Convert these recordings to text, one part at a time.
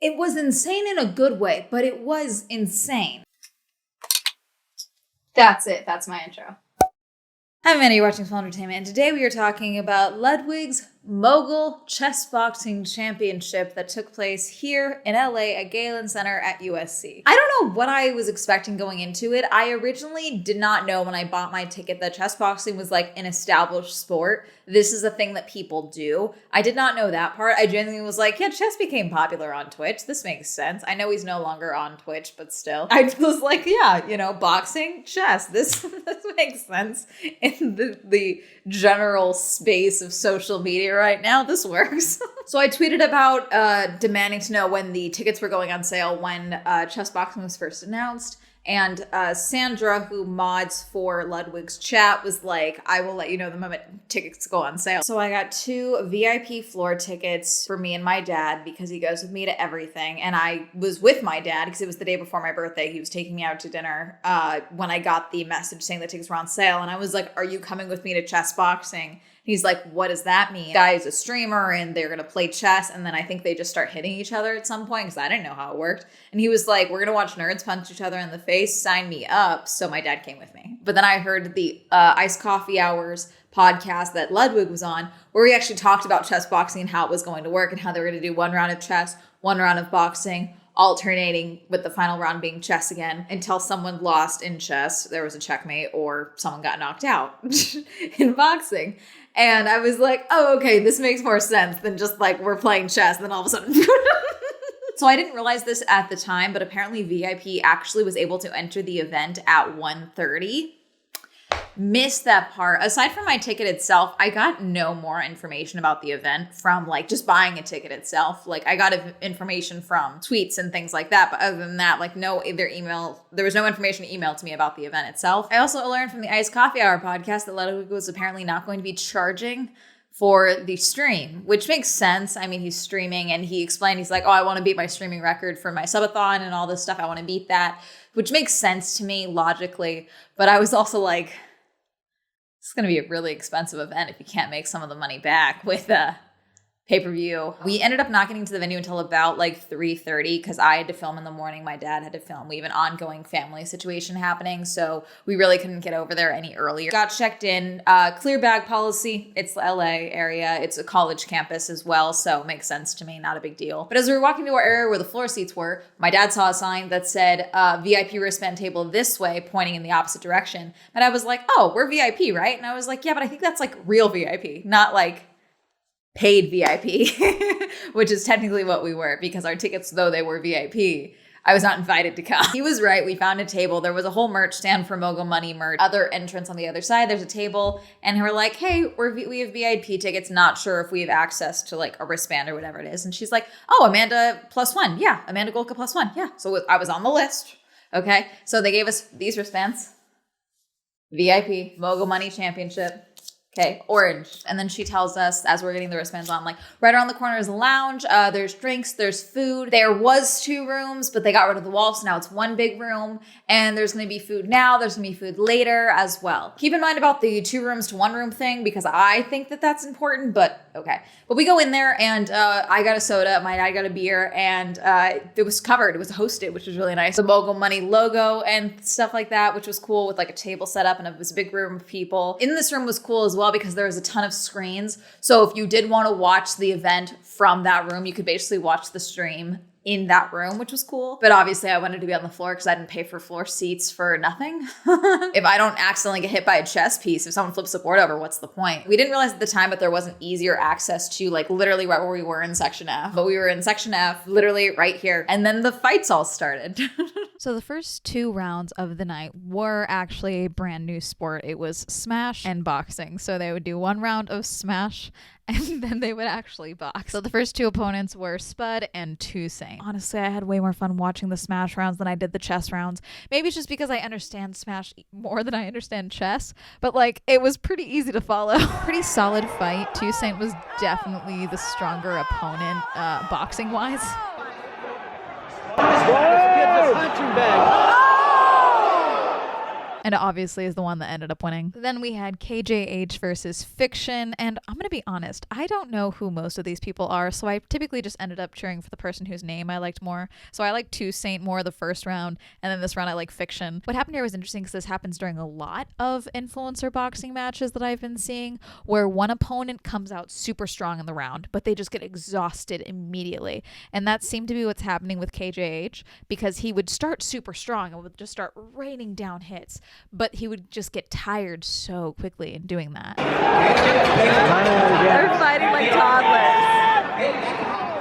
It was insane in a good way, but it was insane. That's it. That's my intro. Hi, Mandy. You're watching Swell Entertainment, and today we are talking about Ludwig's Mogul Chessboxing Championship that took place here in LA at Galen Center at USC. I don't know what I was expecting going into it. I originally did not know when I bought my ticket that chessboxing was like an established sport. This is a thing that people do. I did not know that part. I genuinely was like, yeah, chess became popular on Twitch. This makes sense. I know he's no longer on Twitch, but still. I was like, yeah, you know, boxing, chess. This makes sense in the general space of social media right now. This works. So I tweeted about demanding to know when the tickets were going on sale when chessboxing was first announced. And Sandra, who mods for Ludwig's chat, was like, I will let you know the moment tickets go on sale. So I got 2 VIP floor tickets for me and my dad because he goes with me to everything. And I was with my dad because it was the day before my birthday. He was taking me out to dinner when I got the message saying the tickets were on sale. And I was like, are you coming with me to chessboxing? He's like, what does that mean? The guy is a streamer and they're going to play chess. And then I think they just start hitting each other at some point because I didn't know how it worked. And he was like, we're going to watch nerds punch each other in the face. Sign me up. So my dad came with me. But then I heard the Iced Coffee Hours podcast that Ludwig was on, where he actually talked about chess boxing and how it was going to work and how they were going to do 1 round of chess, 1 round of boxing, alternating with the final round being chess again until someone lost in chess. There was a checkmate or someone got knocked out in boxing. And I was like, oh, okay, this makes more sense than just like we're playing chess and then all of a sudden. So I didn't realize this at the time, but apparently VIP actually was able to enter the event at 1:30. Missed that part. Aside from my ticket itself, I got no more information about the event from like just buying a ticket itself. Like I got information from tweets and things like that. But other than that, like there was no information emailed to me about the event itself. I also learned from the Iced Coffee Hour podcast that Ludwig was apparently not going to be charging for the stream, which makes sense. I mean, he's streaming and he explained, he's like, oh, I want to beat my streaming record for my subathon and all this stuff. I want to beat that, which makes sense to me logically. But I was also like, it's going to be a really expensive event if you can't make some of the money back with pay-per-view. We ended up not getting to the venue until about like 3:30 because I had to film in the morning. My dad had to film. We have an ongoing family situation happening, so we really couldn't get over there any earlier. Got checked in. Clear bag policy. It's the LA area. It's a college campus as well, so it makes sense to me. Not a big deal. But as we were walking to our area where the floor seats were, my dad saw a sign that said VIP wristband table this way, pointing in the opposite direction. And I was like, oh, we're VIP, right? And I was like, yeah, but I think that's like real VIP, not like paid VIP, which is technically what we were because our tickets, though they were VIP, I was not invited to come. He was right. We found a table. There was a whole merch stand for Mogul Money merch. Other entrance on the other side, there's a table. And we're like, hey, we have VIP tickets. Not sure if we have access to like a wristband or whatever it is. And she's like, oh, Amanda +1. Yeah, Amanda Golka +1. Yeah. So I was on the list. Okay. So they gave us these wristbands. VIP, Mogul Money Championship. Okay, orange. And then she tells us as we're getting the wristbands on, like right around the corner is a lounge. There's drinks, there's food. There was 2 rooms, but they got rid of the wall. So now it's 1 big room and there's going to be food now. There's going to be food later as well. Keep in mind about the 2 rooms to 1 room thing because I think that that's important, but okay. But we go in there and I got a soda. My dad got a beer and it was covered. It was hosted, which was really nice. The Mogul Money logo and stuff like that, which was cool with like a table set up and it was a big room of people. In this room was cool as well because there was a ton of screens. So if you did want to watch the event from that room, you could basically watch the stream in that room, which was cool. But obviously I wanted to be on the floor because I didn't pay for floor seats for nothing. If I don't accidentally get hit by a chess piece, if someone flips the board over, what's the point? We didn't realize at the time, but there wasn't easier access to like literally right where we were in section F. But we were in section F, literally right here. And then the fights all started. So the first 2 rounds of the night were actually a brand new sport. It was Smash and boxing. So they would do 1 round of Smash and then they would actually box. So the first 2 opponents were Spud and Toussaint. Honestly, I had way more fun watching the Smash rounds than I did the chess rounds. Maybe it's just because I understand Smash more than I understand chess, but like it was pretty easy to follow. Pretty solid fight. Toussaint was definitely the stronger opponent boxing wise. and obviously is the one that ended up winning. Then we had KJH versus Fiction, and I'm gonna be honest, I don't know who most of these people are, so I typically just ended up cheering for the person whose name I liked more. So I liked Saint more the first round, and then this round I like Fiction. What happened here was interesting because this happens during a lot of influencer boxing matches that I've been seeing, where one opponent comes out super strong in the round, but they just get exhausted immediately. And that seemed to be what's happening with KJH, because he would start super strong and would just start raining down hits, but he would just get tired so quickly in doing that. They're fighting like toddlers.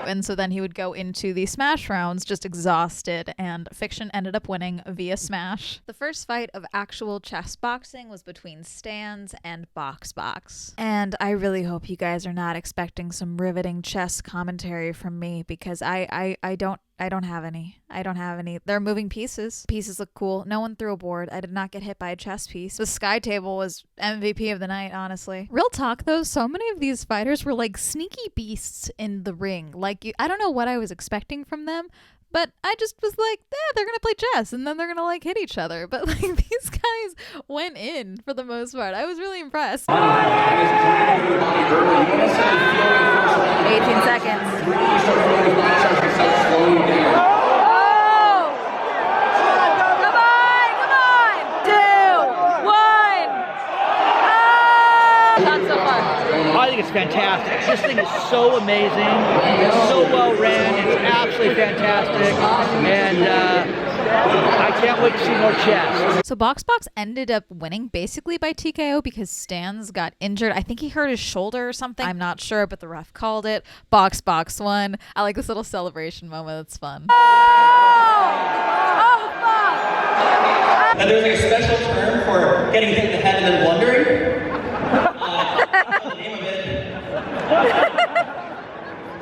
And so then he would go into the smash rounds just exhausted, and Fiction ended up winning via smash. The first fight of actual chess boxing was between Stans and Box. And I really hope you guys are not expecting some riveting chess commentary from me, because I don't have any. They're moving pieces. Pieces look cool. No one threw a board. I did not get hit by a chess piece. The sky table was MVP of the night, honestly. Real talk though, so many of these fighters were like sneaky beasts in the ring. Like, I don't know what I was expecting from them, but I just was like, yeah, they're gonna play chess and then they're gonna like hit each other. But like, these guys went in for the most part. I was really impressed. 18 seconds. I think it's fantastic. This thing is so amazing. It's so well ran. It's absolutely fantastic. And I can't wait to see more chess. So Box ended up winning basically by TKO because Stans got injured. I think he hurt his shoulder or something. I'm not sure, but the ref called it. Box won. I like this little celebration moment. It's fun. And there's like a special term for getting hit in the head and then blundering. The name of it.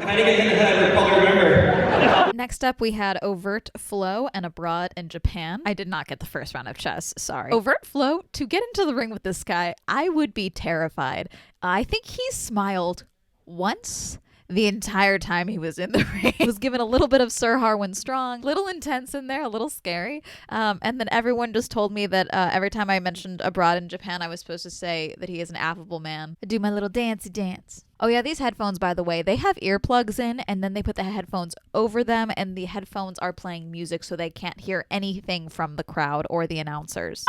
If I didn't get hit in the head, I would probably remember. Next up, we had Overt Flow and Abroad in Japan. I did not get the first round of chess, sorry. Overt Flow, to get into the ring with this guy, I would be terrified. I think he smiled once the entire time he was in the ring. He was given a little bit of Sir Harwin Strong, little intense in there, a little scary. And then everyone just told me that every time I mentioned Abroad in Japan, I was supposed to say that he is an affable man. I do my little dancey dance. Oh yeah, these headphones, by the way, they have earplugs in, and then they put the headphones over them, and the headphones are playing music so they can't hear anything from the crowd or the announcers.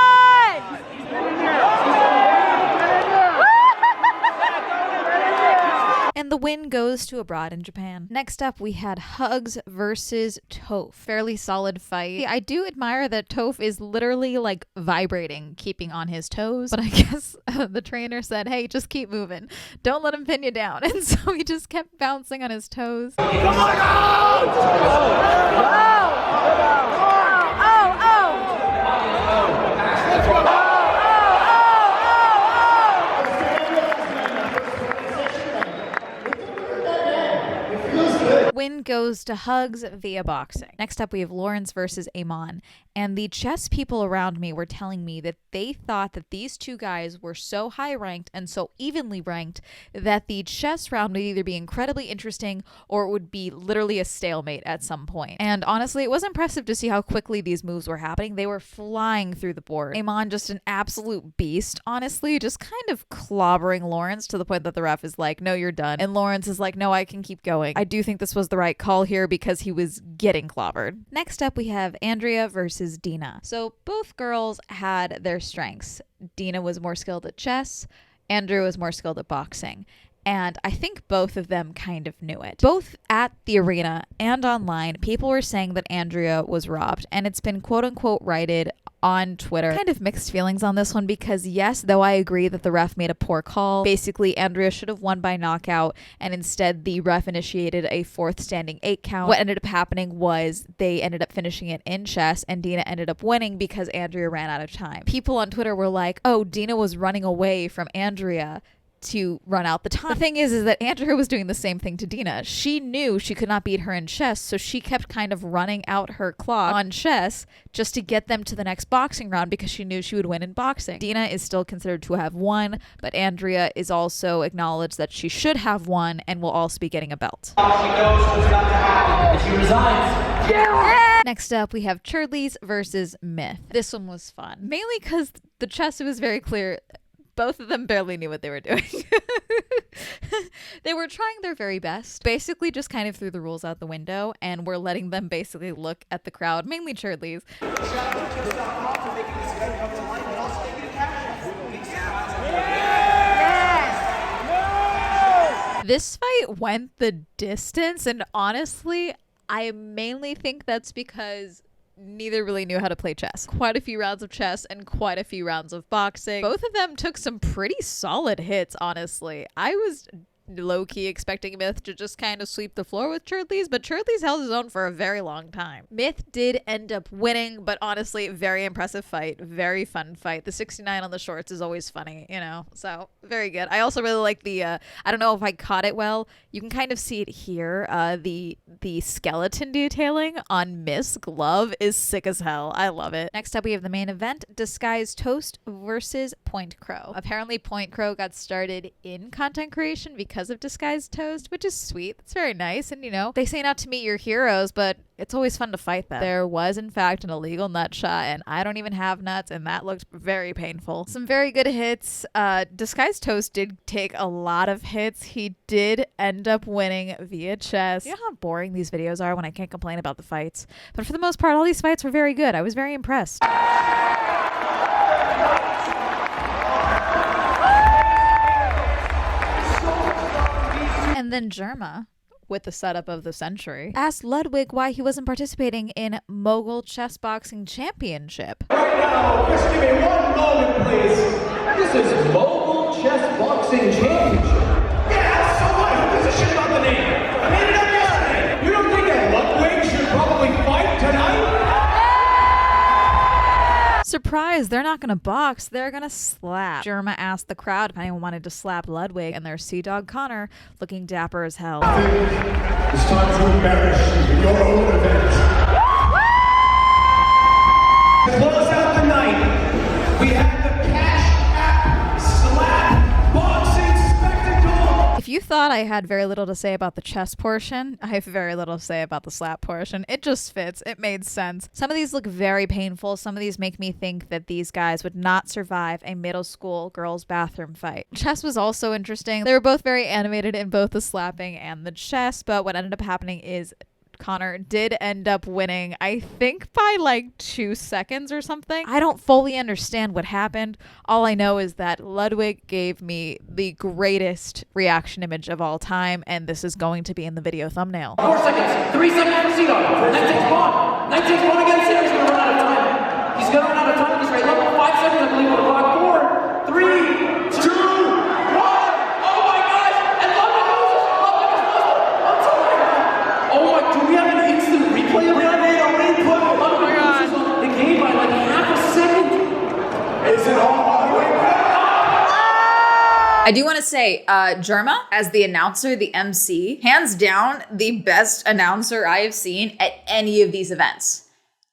And the win goes to Abroad in Japan. Next up, we had Hugs versus Toph. Fairly solid fight. I do admire that Toph is literally like vibrating, keeping on his toes. But I guess the trainer said, hey, just keep moving. Don't let him pin you down. And so he just kept bouncing on his toes. Win goes to Hugs via boxing. Next up, we have Lawrence versus Amon. And the chess people around me were telling me that they thought that these two guys were so high ranked and so evenly ranked that the chess round would either be incredibly interesting or it would be literally a stalemate at some point. And honestly, it was impressive to see how quickly these moves were happening. They were flying through the board. Amon, just an absolute beast, honestly, just kind of clobbering Lawrence to the point that the ref is like, no, you're done. And Lawrence is like, no, I can keep going. I do think this was the right call here because he was getting clobbered. Next up, we have Andrea versus Dina. So both girls had their strengths. Dina was more skilled at chess. Andrea was more skilled at boxing. And I think both of them kind of knew it. Both at the arena and online, people were saying that Andrea was robbed. And it's been quote unquote righted on Twitter. Kind of mixed feelings on this one because yes, though I agree that the ref made a poor call. Basically, Andrea should have won by knockout and instead the ref initiated a fourth standing 8 count. What ended up happening was they ended up finishing it in chess and Dina ended up winning because Andrea ran out of time. People on Twitter were like, oh, Dina was running away from Andrea to run out the time. The thing is that Andrea was doing the same thing to Dina. She knew she could not beat her in chess, so she kept kind of running out her clock on chess just to get them to the next boxing round because she knew she would win in boxing. Dina is still considered to have won, but Andrea is also acknowledged that she should have won and will also be getting a belt. She knows what's about to happen if she resigns. Next up, we have Churdleys versus Myth. This one was fun, mainly because The chess, it was very clear. Both of them barely knew what they were doing. They were trying their very best. Basically just kind of threw the rules out the window, and we're letting them basically look at the crowd, mainly cheerleaders. This fight went the distance, and honestly, I mainly think that's because neither really knew how to play chess. Quite a few rounds of chess and quite a few rounds of boxing. Both of them took some pretty solid hits, honestly. I was low-key expecting Myth to just kind of sweep the floor with Churdleys, but Churdleys held his own for a very long time. Myth did end up winning, but honestly, very impressive fight. Very fun fight. The 69 on the shorts is always funny, you know, so very good. I also really like the, I don't know if I caught it well. You can kind of see it here. The skeleton detailing on Myth's glove is sick as hell. I love it. Next up, we have the main event, Disguised Toast versus Point Crow. Apparently, Point Crow got started in content creation because of Disguised Toast, which is sweet. It's very nice. And, you know, they say not to meet your heroes, but it's always fun to fight them. There was, in fact, an illegal nut shot, and I don't even have nuts, and that looked very painful. Some very good hits. Disguised Toast did take a lot of hits. He did end up winning via chess. You know how boring these videos are when I can't complain about the fights? But for the most part, all these fights were very good. I was very impressed. And then Germa, with the setup of the century, asked Ludwig why he wasn't participating in Mogul Chessboxing Championship. Right now, just give me one moment, please. This is Mogul Chessboxing Championship. Yeah, so what? Who gives a shit about the name? I made it up yesterday. You don't think that Ludwig should probably fight tonight? Surprise, they're not gonna box, they're gonna slap. Germa asked the crowd if anyone wanted to slap Ludwig, and there's Sea Dog Connor looking dapper as hell. It's time to embarrass your own event. To close out the night, we have the Cash App Slap Boxing Spectacle. If you thought I had very little to say about the chess portion, I have very little to say about the slap portion. It just fits. It made sense. Some of these look very painful. Some of these make me think that these guys would not survive a middle school girls' bathroom fight. Chess was also interesting. They were both very animated in both the slapping and the chess, but what ended up happening is Connor did end up winning, I think by like 2 seconds or something. I don't fully understand what happened. All I know is that Ludwig gave me the greatest reaction image of all time, and this is going to be in the video thumbnail. 4 seconds, 3 seconds for Cedar. 19's Knight takes one against him. He's going to run out of time. He's going to run out of time. He's right level. 5 seconds, I believe, on the clock. 4, 3, 2, 1. Oh my gosh! And Ludwig loses. Ludwig is lost. I'm sorry. Oh my, do we have an instant replay of that? We made a replay. Ludwig loses the game by like half a second. Is it all the way back? I do want to say, Germa, as the announcer, the MC, hands down the best announcer I have seen at any of these events.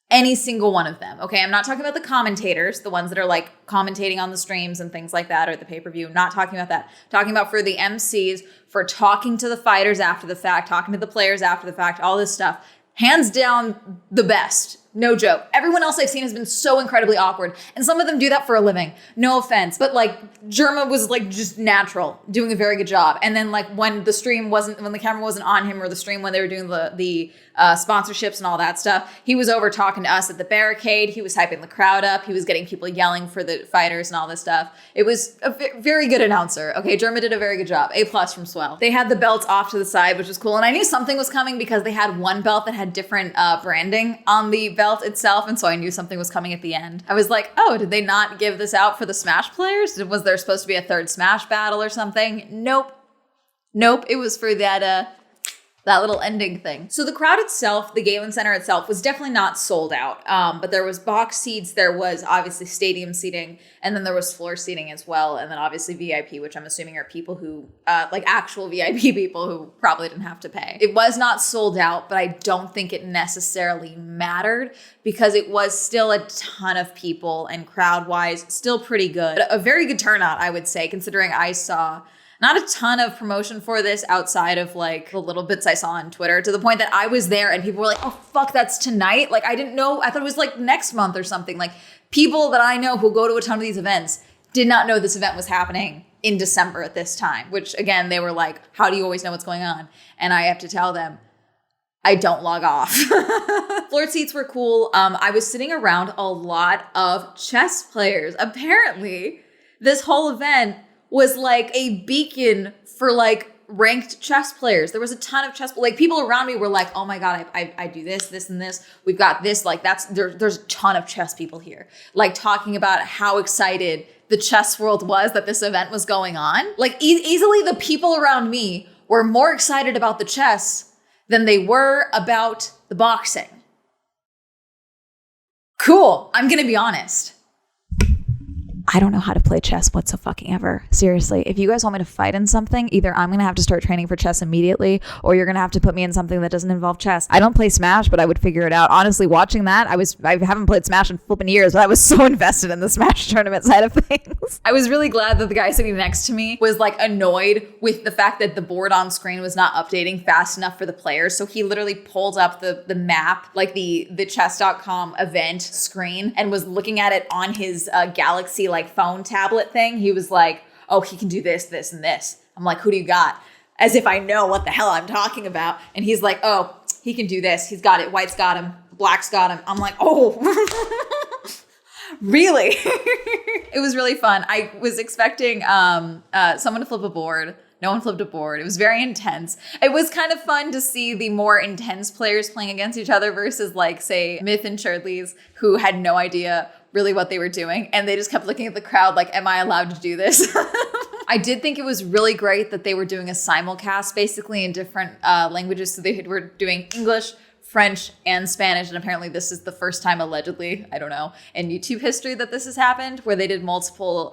Any single one of them. Okay, I'm not talking about the commentators, the ones that are like commentating on the streams and things like that, or the pay-per-view. Not talking about that. Talking about for the MCs, for talking to the fighters after the fact, talking to the players after the fact, all this stuff. Hands down, the best. No joke. Everyone else I've seen has been so incredibly awkward. And some of them do that for a living. No offense. But like, Germa was like just natural, doing a very good job. And then like when the camera wasn't on him, or the stream when they were doing the sponsorships and all that stuff, he was over talking to us at the barricade. He was hyping the crowd up. He was getting people yelling for the fighters and all this stuff. It was a very good announcer. Okay, Germa did a very good job. A+ from Swell. They had the belts off to the side, which was cool. And I knew something was coming because they had one belt that had different branding on the belt itself, and so I knew something was coming at the end. I was like, oh, did they not give this out for the Smash players? Was there supposed to be a third Smash battle or something? Nope. It was for that little ending thing. So the crowd itself, the Galen Center itself, was definitely not sold out. But there was box seats, there was obviously stadium seating, and then there was floor seating as well. And then obviously VIP, which I'm assuming are people who, like actual VIP people who probably didn't have to pay. It was not sold out, but I don't think it necessarily mattered because it was still a ton of people, and crowd-wise, still pretty good. A very good turnout, I would say, considering I saw Not a ton of promotion for this outside of like the little bits I saw on Twitter, to the point that I was there and people were like, oh fuck, that's tonight. Like I didn't know, I thought it was like next month or something. Like people that I know who go to a ton of these events did not know this event was happening in December at this time, which again, they were like, how do you always know what's going on? And I have to tell them, I don't log off. Floor seats were cool. I was sitting around a lot of chess players. Apparently, this whole event was like a beacon for like ranked chess players. There was a ton of chess, like people around me were like, oh my God, I do this, this, and this. We've got this, like there's a ton of chess people here. Like talking about how excited the chess world was that this event was going on. Like easily the people around me were more excited about the chess than they were about the boxing. Cool. I'm going to be honest. I don't know how to play chess whatsoever. Seriously, if you guys want me to fight in something, either I'm going to have to start training for chess immediately, or you're going to have to put me in something that doesn't involve chess. I don't play Smash, but I would figure it out. Honestly, watching that, I haven't played Smash in flipping years, but I was so invested in the Smash tournament side of things. I was really glad that the guy sitting next to me was like annoyed with the fact that the board on screen was not updating fast enough for the players. So he literally pulled up the map, like the chess.com event screen, and was looking at it on his Galaxy like phone tablet thing. He was like, oh, he can do this, this, and this. I'm like, who do you got? As if I know what the hell I'm talking about. And he's like, oh, he can do this. He's got it. White's got him. Black's got him. I'm like, oh, really? It was really fun. I was expecting someone to flip a board. No one flipped a board. It was very intense. It was kind of fun to see the more intense players playing against each other versus like, say, Myth and Churdleys, who had no idea really what they were doing. And they just kept looking at the crowd like, am I allowed to do this? I did think it was really great that they were doing a simulcast basically in different languages. So they were doing English, French, and Spanish. And apparently this is the first time, allegedly, I don't know, in YouTube history that this has happened, where they did multiple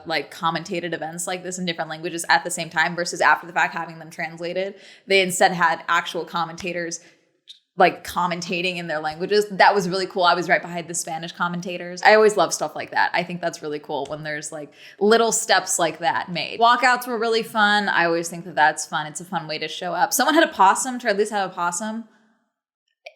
like commentated events like this in different languages at the same time versus after the fact having them translated. They instead had actual commentators like commentating in their languages. That was really cool. I was right behind the Spanish commentators. I always love stuff like that. I think that's really cool when there's like little steps like that made. Walkouts were really fun. I always think that that's fun. It's a fun way to show up. Someone had a possum, Charlize had a possum.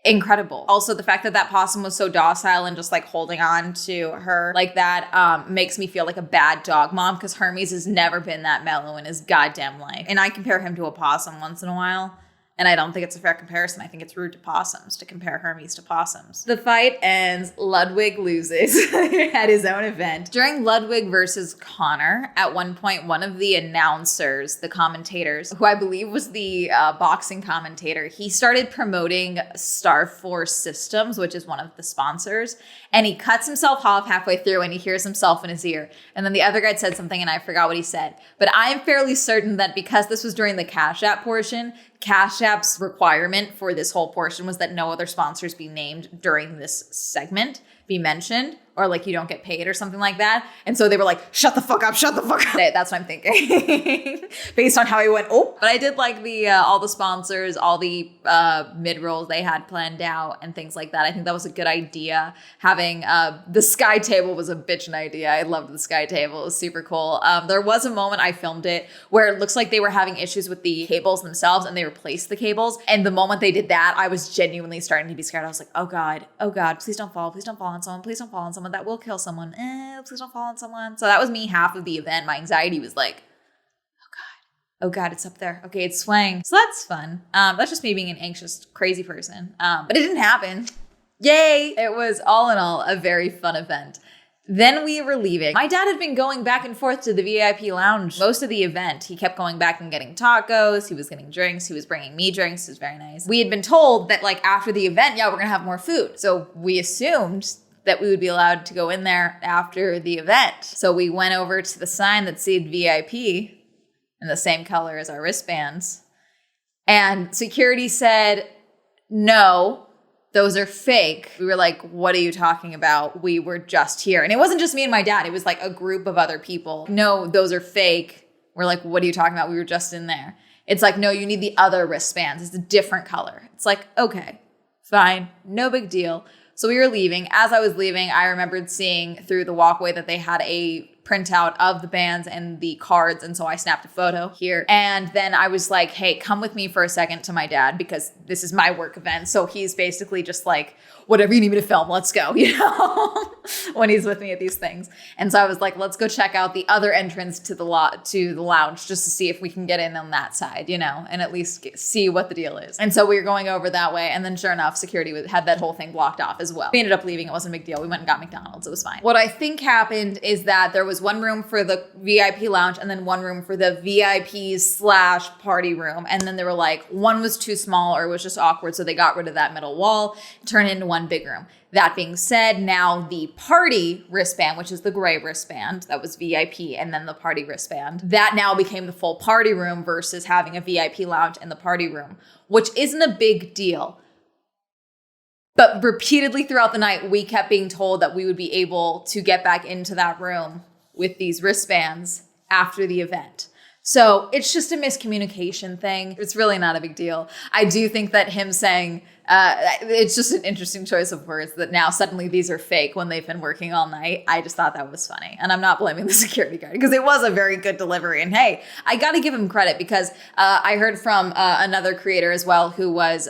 Incredible. Also, the fact that that possum was so docile and just like holding on to her like that makes me feel like a bad dog mom, because Hermes has never been that mellow in his goddamn life. And I compare him to a possum once in a while. And I don't think it's a fair comparison. I think it's rude to possums to compare Hermes to possums. The fight ends. Ludwig loses at his own event. During Ludwig versus Connor, at one point, one of the announcers, the commentators, who I believe was the boxing commentator, he started promoting Star Force Systems, which is one of the sponsors. And he cuts himself off halfway through and he hears himself in his ear. And then the other guy said something and I forgot what he said. But I'm fairly certain that because this was during the Cash App portion, Cash App's requirement for this whole portion was that no other sponsors be named during this segment, be mentioned, or like you don't get paid or something like that. And so they were like, shut the fuck up, shut the fuck up. That's what I'm thinking based on how he went, oh. But I did like the all the sponsors, all the mid-rolls they had planned out and things like that. I think that was a good idea. Having the sky table was a bitchin' idea. I loved the sky table. It was super cool. There was a moment, I filmed it, where it looks like they were having issues with the cables themselves and they replaced the cables. And the moment they did that, I was genuinely starting to be scared. I was like, oh God, please don't fall on someone, please don't fall on someone. That will kill someone. Please don't fall on someone. So that was me half of the event. My anxiety was like, oh God, it's up there. Okay, it's swaying. So that's fun. That's just me being an anxious, crazy person. But it didn't happen. Yay! It was all in all a very fun event. Then we were leaving. My dad had been going back and forth to the VIP lounge most of the event. He kept going back and getting tacos. He was getting drinks. He was bringing me drinks. It was very nice. We had been told that like after the event, yeah, we're going to have more food. So we assumed that we would be allowed to go in there after the event. So we went over to the sign that said VIP in the same color as our wristbands. And security said, no, those are fake. We were like, what are you talking about? We were just here. And it wasn't just me and my dad. It was like a group of other people. No, those are fake. We're like, what are you talking about? We were just in there. It's like, no, you need the other wristbands. It's a different color. It's like, okay, fine. No big deal. So we were leaving. As I was leaving, I remembered seeing through the walkway that they had a printout of the bands and the cards. And so I snapped a photo here. And then I was like, hey, come with me for a second to my dad because this is my work event. So he's basically just like, whatever you need me to film, let's go, you know, when he's with me at these things. And so I was like, let's go check out the other entrance to the lounge just to see if we can get in on that side, you know, and at least see what the deal is. And so we were going over that way. And then sure enough, security had that whole thing blocked off as well. We ended up leaving. It wasn't a big deal. We went and got McDonald's. It was fine. What I think happened is that there was one room for the VIP lounge and then one room for the VIP/party room. And then they were like, one was too small or it was just awkward. So they got rid of that middle wall, turned it into one big room. That being said, now the party wristband, which is the gray wristband, that was VIP, and then the party wristband, that now became the full party room versus having a VIP lounge in the party room, which isn't a big deal. But repeatedly throughout the night, we kept being told that we would be able to get back into that room with these wristbands after the event. So it's just a miscommunication thing. It's really not a big deal. I do think that him saying, it's just an interesting choice of words that now suddenly these are fake when they've been working all night. I just thought that was funny. And I'm not blaming the security guard because it was a very good delivery. And hey, I got to give him credit because I heard from another creator as well who was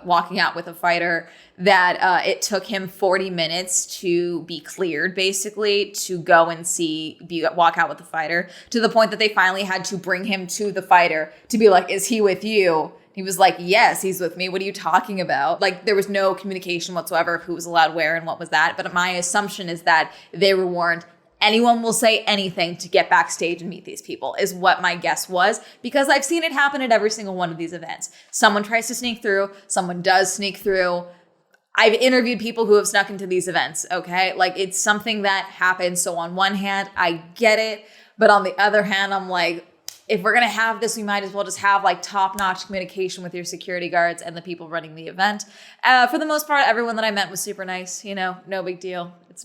walking out with a fighter that it took him 40 minutes to be cleared, basically, to go and walk out with the fighter, to the point that they finally had to bring him to the fighter to be like, is he with you? He was like, yes, he's with me. What are you talking about? Like, there was no communication whatsoever of who was allowed where and what was that. But my assumption is that they were warned, anyone will say anything to get backstage and meet these people, is what my guess was, because I've seen it happen at every single one of these events. Someone tries to sneak through, someone does sneak through. I've interviewed people who have snuck into these events, okay? Like, it's something that happens. So on one hand, I get it. But on the other hand, I'm like, if we're going to have this, we might as well just have like top-notch communication with your security guards and the people running the event. For the most part, everyone that I met was super nice, you know, no big deal. It's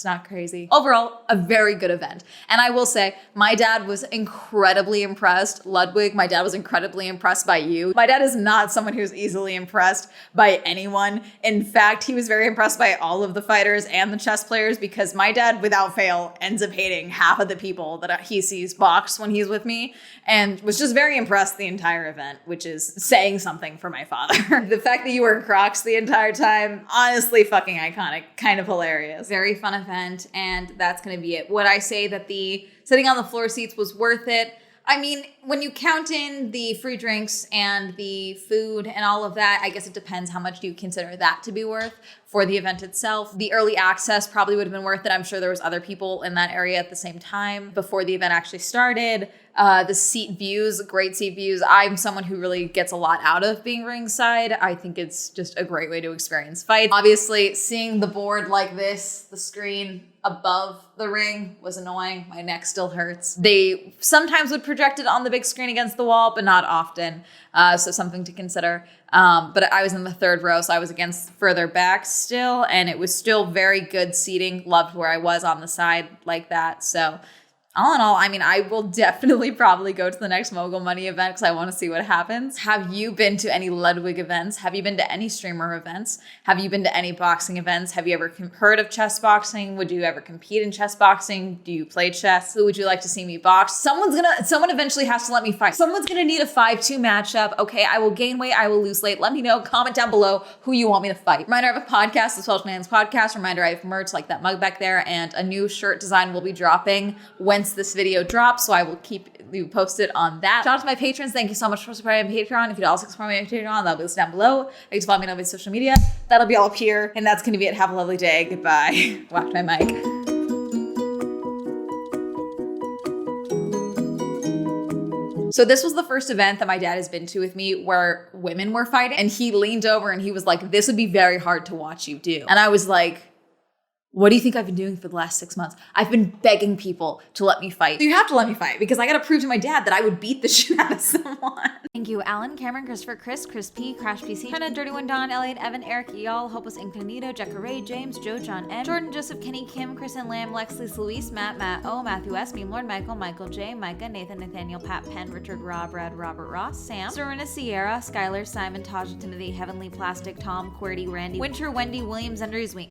not crazy. Overall, a very good event. And I will say, my dad was incredibly impressed. Ludwig, my dad was incredibly impressed by you. My dad is not someone who's easily impressed by anyone. In fact, he was very impressed by all of the fighters and the chess players because my dad, without fail, ends up hating half of the people that he sees box when he's with me, and was just very impressed the entire event, which is saying something for my father. The fact that you were in Crocs the entire time, honestly fucking iconic, kind of hilarious. Very fun event, and that's going to be it. Would I say that the sitting on the floor seats was worth it? I mean, when you count in the free drinks and the food and all of that, I guess it depends how much you consider that to be worth for the event itself. The early access probably would have been worth it. I'm sure there was other people in that area at the same time before the event actually started. The seat views, great seat views. I'm someone who really gets a lot out of being ringside. I think it's just a great way to experience fights. Obviously, seeing the board like this, the screen above the ring, was annoying. My neck still hurts. They sometimes would project it on the big screen against the wall, but not often. So something to consider. But I was in the third row, so I was against further back still, and it was still very good seating. Loved where I was on the side like that. So all in all, I mean, I will definitely probably go to the next Mogul Money event because I want to see what happens. Have you been to any Ludwig events? Have you been to any streamer events? Have you been to any boxing events? Have you ever heard of chess boxing? Would you ever compete in chess boxing? Do you play chess? Who would you like to see me box? Someone eventually has to let me fight. Someone's gonna need a 5-2 matchup. Okay, I will gain weight, I will lose weight. Let me know, comment down below who you want me to fight. Reminder, I have a podcast, the Swell Entertainment podcast. Reminder, I have merch like that mug back there, and a new shirt design will be dropping once this video drops, so I will keep you posted on that. Shout out to my patrons. Thank you so much for supporting my Patreon. If you'd also support me on Patreon, that'll be listed down below. You can follow me on my social media. That'll be all up here, and that's gonna be it. Have a lovely day. Goodbye. Whacked my mic. So this was the first event that my dad has been to with me where women were fighting, and he leaned over and he was like, this would be very hard to watch you do. And I was like, what do you think I've been doing for the last 6 months? I've been begging people to let me fight. So you have to let me fight because I got to prove to my dad that I would beat the shit out of someone. Thank you, Alan, Cameron, Christopher, Chris P, Crash PC, Hannah, Dirty One, Don, Elliot, Evan, Eric, Y'all, Hopeless Incognito, Jekka Ray, James, Joe, John M, Jordan, Joseph, Kenny, Kim, Kristen, Lamb, Lexley, Luis, Matt O, Matthew S, Meme Lord, Michael J, Micah, Nathan, Nathaniel, Pat, Penn, Richard, Rob, Red, Robert Ross, Sam, Serena, Sierra, Skylar, Simon, Taja, Timothy, Heavenly, Plastic, Tom, QWERTY, Randy, Winter, Wendy, Williams, Andrews, Wink.